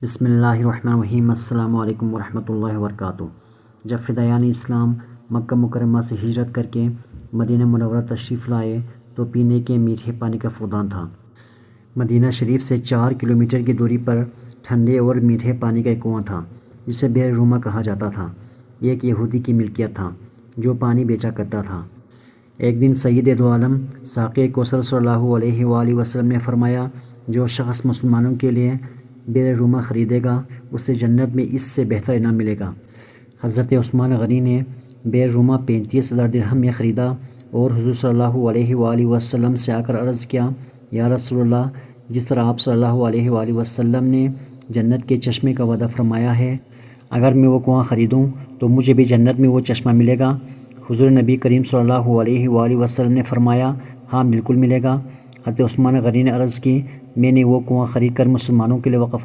بسم اللہ الرحمن الرحیم۔ السلام علیکم ورحمۃ اللہ وبرکاتہ۔ جب فدایان اسلام مکہ مکرمہ سے ہجرت کر کے مدینہ منورہ تشریف لائے تو پینے کے میٹھے پانی کا فقدان تھا۔ مدینہ شریف سے 4 کلومیٹر کی دوری پر ٹھنڈے اور میٹھے پانی کا ایک کنواں تھا جسے بئر رومہ کہا جاتا تھا۔ یہ ایک یہودی کی ملکیت تھا جو پانی بیچا کرتا تھا۔ ایک دن سید دو عالم ساقی کوثر صلی اللہ علیہ وآلہ وسلم نے فرمایا، جو شخص مسلمانوں کے لیے بئر رومہ خریدے گا اسے جنت میں اس سے بہتر انعام ملے گا۔ حضرت عثمان غنی نے بئر رومہ 35,000 درہم میں خریدا اور حضور صلی اللہ علیہ وآلہ وسلم سے آ کر عرض کیا، یا رسول اللہ، جس طرح آپ صلی اللہ علیہ وآلہ وسلم نے جنت کے چشمے کا وعدہ فرمایا ہے، اگر میں وہ کنواں خریدوں تو مجھے بھی جنت میں وہ چشمہ ملے گا؟ حضور نبی کریم صلی اللہ علیہ وآلہ وسلم نے فرمایا، ہاں بالکل ملے گا۔ حضرت عثمان غنی نے عرض کی، میں نے وہ کنواں خرید کر مسلمانوں کے لیے وقف